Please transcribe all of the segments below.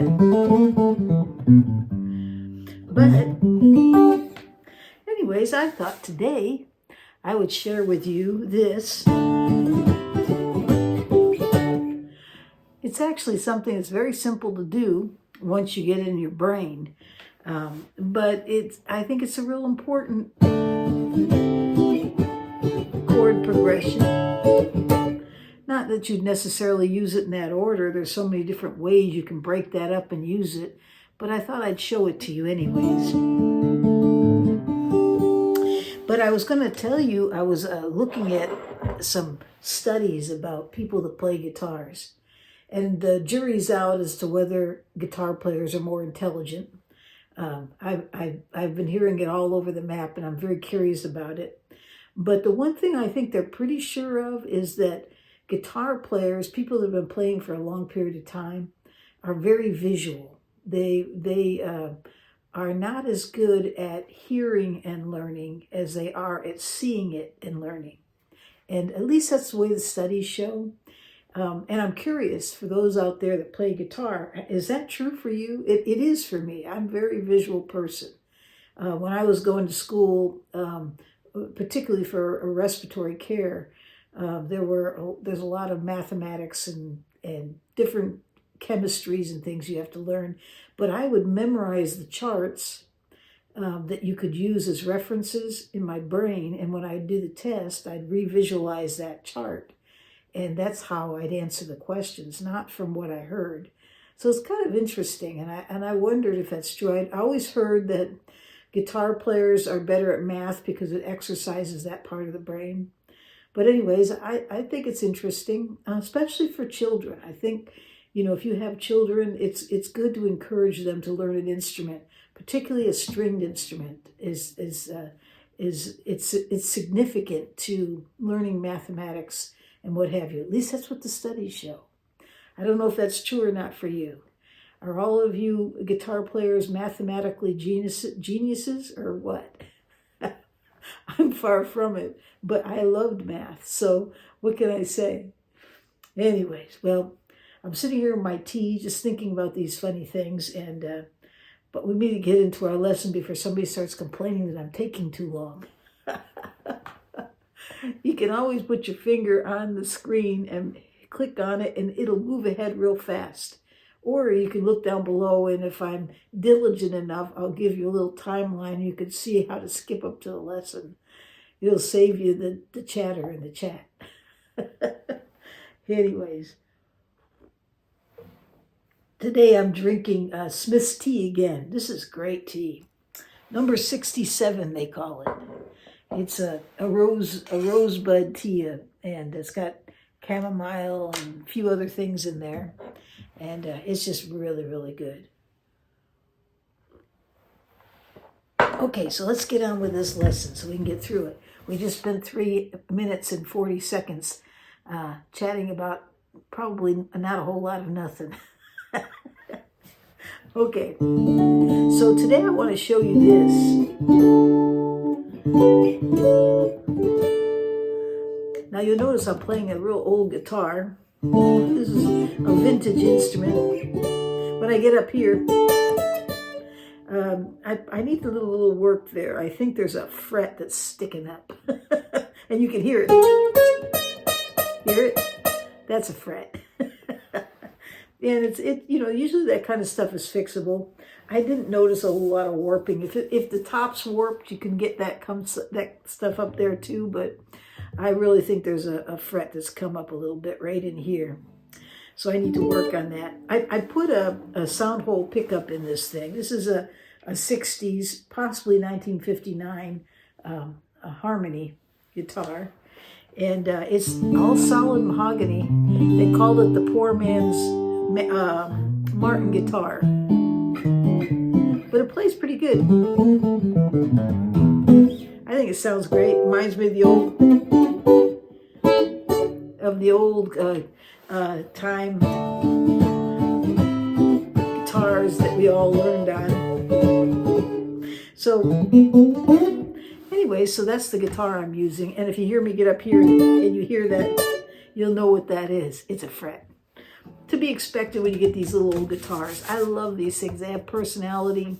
that. But anyways, I thought today I would share with you this. It's actually something that's very simple to do once you get it in your brain. But I think it's a real important chord progression. Not that you'd necessarily use it in that order. There's so many different ways you can break that up and use it. But I thought I'd show it to you anyways. But I was going to tell you, I was looking at some studies about people that play guitars. And the jury's out as to whether guitar players are more intelligent. I've been hearing it all over the map, and I'm very curious about it. But the one thing I think they're pretty sure of is that guitar players, people that have been playing for a long period of time, are very visual. They are not as good at hearing and learning as they are at seeing it and learning. And at least that's the way the studies show. And I'm curious, for those out there that play guitar, is that true for you? It is for me. I'm a very visual person. When I was going to school, particularly for respiratory care, there's a lot of mathematics and different chemistries and things you have to learn. But I would memorize the charts that you could use as references in my brain. And when I do the test, I'd revisualize that chart. And that's how I'd answer the questions, not from what I heard. So it's kind of interesting. And I wondered if that's true. I'd always heard that guitar players are better at math because it exercises that part of the brain. But anyways, I think it's interesting, especially for children. I think, if you have children, it's good to encourage them to learn an instrument, particularly a stringed instrument. It's significant to learning mathematics and what have you. At least that's what the studies show. I don't know if that's true or not for you. Are all of you guitar players mathematically geniuses or what? I'm far from it, but I loved math. So what can I say? Anyways, well, I'm sitting here in my tea just thinking about these funny things, but we need to get into our lesson before somebody starts complaining that I'm taking too long. You can always put your finger on the screen and click on it, and it'll move ahead real fast. Or you can look down below, and if I'm diligent enough, I'll give you a little timeline. You can see how to skip up to the lesson. It'll save you the chatter in the chat. Anyways, today I'm drinking Smith's tea again. This is great tea. Number 67, they call it. It's a rosebud tea, and it's got chamomile and a few other things in there. And it's just really, really good. Okay, so let's get on with this lesson so we can get through it. We just spent 3 minutes and 40 seconds chatting about probably not a whole lot of nothing. Okay, so today I want to show you this. Now you'll notice I'm playing a real old guitar. This is a vintage instrument. When I get up here, I need to do a little work there. I think there's a fret that's sticking up. And you can hear it. Hear it? That's a fret. And usually that kind of stuff is fixable. I didn't notice a whole lot of warping. If the top's warped, you can get that stuff up there too, but I really think there's a fret that's come up a little bit right in here. So I need to work on that. I put a sound hole pickup in this thing. This is a 60s, possibly 1959 harmony guitar. And it's all solid mahogany. They called it the poor man's Martin guitar. But it plays pretty good. I think it sounds great. Reminds me of the old time guitars that we all learned on. So anyway, so that's the guitar I'm using. And if you hear me get up here and you hear that, you'll know what that is. It's a fret. to be expected when you get these little old guitars. I love these things. They have personality.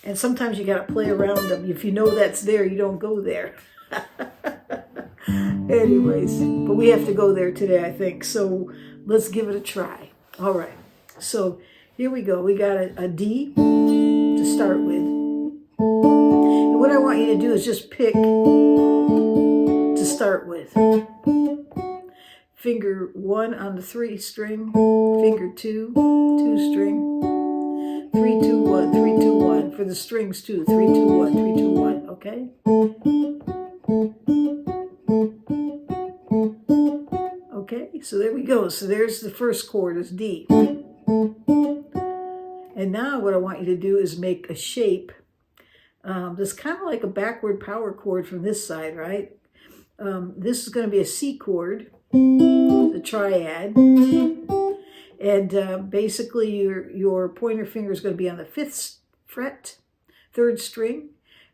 And sometimes you got to play around them. If you know that's there, you don't go there. Anyways, but we have to go there today, I think. So let's give it a try. All right. So here we go. We got a D to start with. And what I want you to do is just pick to start with. Finger 1 on the 3 string, finger 2, 2 string, 3, 2, 1, 3, 2, 1. For the strings too, 3, 2, 1, 3, 2, 1, okay? Okay, so there we go. So there's the first chord, is D. And now what I want you to do is make a shape that's kind of like a backward power chord from this side, right? This is going to be a C chord, the triad. And basically your pointer finger is going to be on the 5th fret, 3rd string.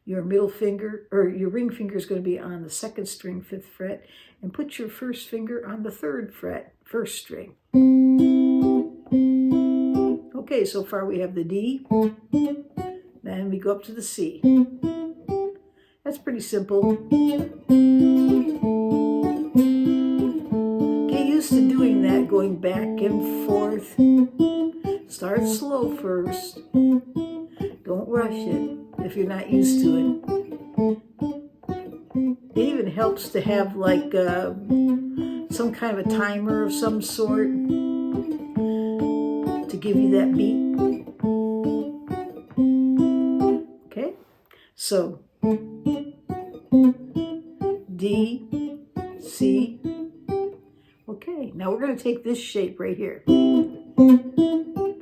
Your middle finger, or your ring finger, is going to be on the 2nd string, 5th fret. And put your first finger on the 3rd fret, 1st string. Okay, so far we have the D. Then we go up to the C. That's pretty simple. Get used to doing that, going back and forth. Start slow first. Don't rush it if you're not used to it. It even helps to have like some kind of a timer of some sort to give you that beat. Okay, so D, C. Okay, now we're going to take this shape right here.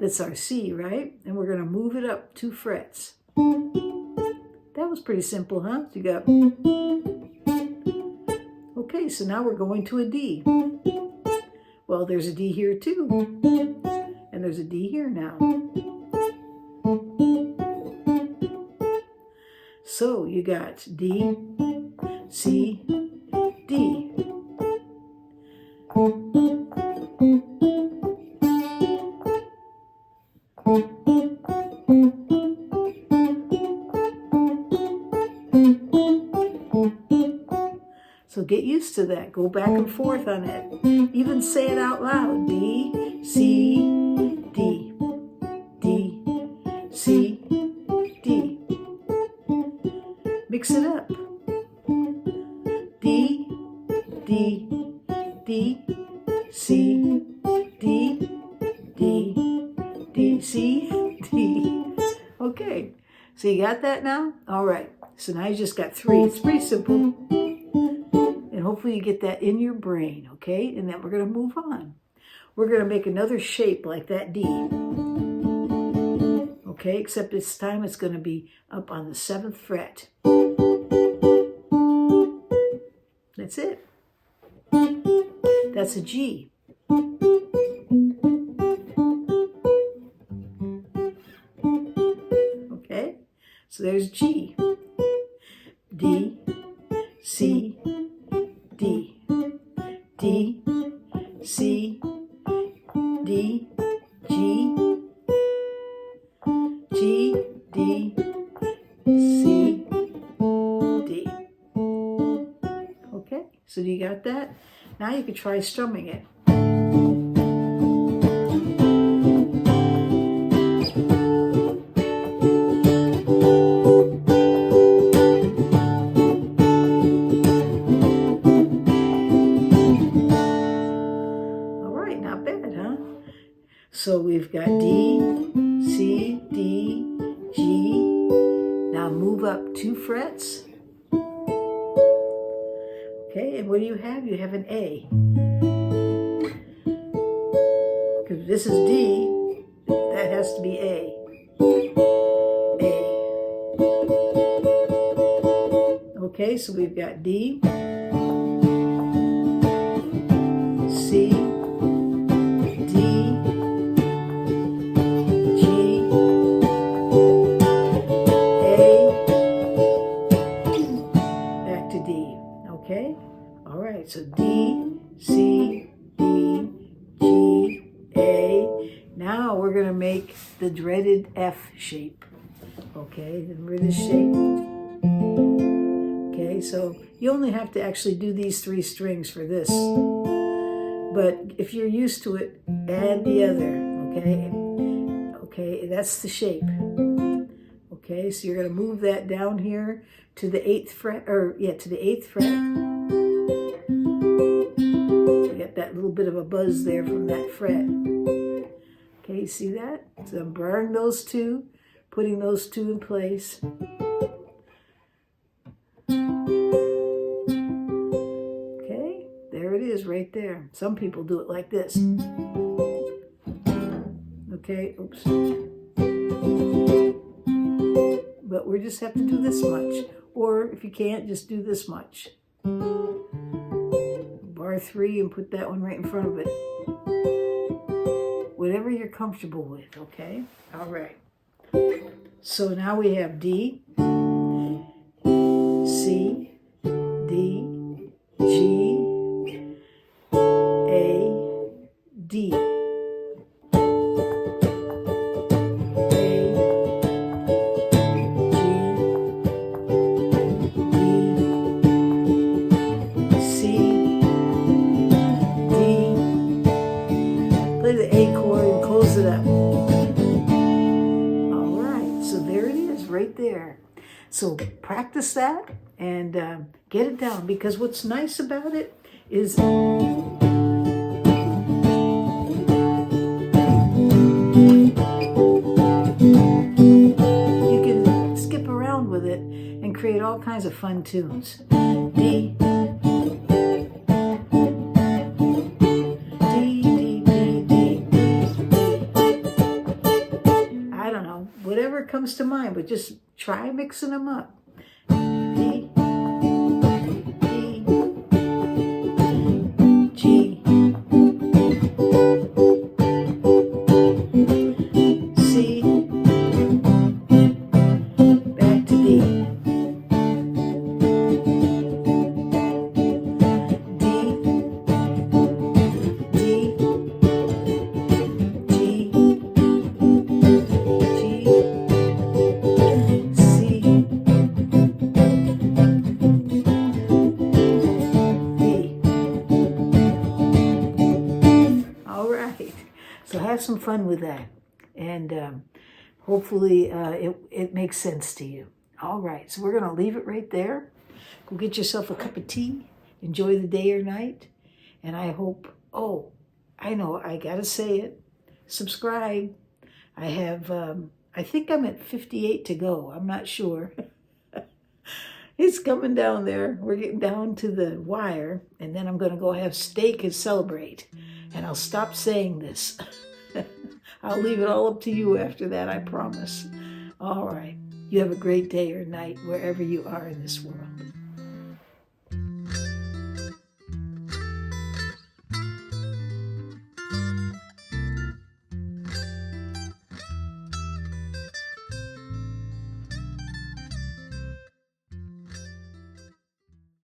That's our C, right? And we're going to move it up 2 frets. That was pretty simple, huh? You got... Okay, so now we're going to a D. Well, there's a D here too. And there's a D here now. So you got D, C, D. So get used to that. Go back and forth on it. Even say it out loud. D, C, D. D, C, D. Mix it up. D, D, D, C, D, D, D, C, D. Okay. So you got that now? All right. So now you just got 3. It's pretty simple. And hopefully you get that in your brain, okay? And then we're going to move on. We're going to make another shape like that D. Okay, except this time it's going to be up on the 7th fret. That's it. That's a G. Okay, so there's G. D, C, D, D, C, D, G, G, D, C, D. Okay, so you got that? Now you can try strumming it. So we've got D, C, D, G. Now move up 2 frets. Okay, and what do you have? You have an A. Because this is D, that has to be A. A. Okay, so we've got D, C, so D, C, D, G, A, Now we're going to make the dreaded F shape. Okay, remember this shape? Okay, so you only have to actually do these 3 strings for this. But if you're used to it, add the other, okay? Okay, that's the shape. Okay, so you're going to move that down here to the 8th fret, to the 8th fret. You get that little bit of a buzz there from that fret. Okay, see that? So I'm barring those 2, putting those 2 in place. Okay, there it is right there. Some people do it like this. Okay, oops. But we just have to do this much. Or if you can't, just do this much. Bar 3 and put that one right in front of it. Whatever you're comfortable with, okay? All right. So now we have D, C, D, G, A, D. Play the A chord and close it up. All right, so there it is right there. So practice that and get it down, because what's nice about it is you can skip around with it and create all kinds of fun tunes. D, whatever comes to mind, but just try mixing them up. D, D, G, C, back to D, D, D, G, So have some fun with that, and hopefully it makes sense to you. All right, so we're going to leave it right there. Go get yourself a cup of tea. Enjoy the day or night. And I hope, oh, I know, I got to say it. Subscribe. I have, I think I'm at 58 to go. I'm not sure. It's coming down there. We're getting down to the wire, and then I'm going to go have steak and celebrate. And I'll stop saying this. I'll leave it all up to you after that, I promise. All right. You have a great day or night wherever you are in this world.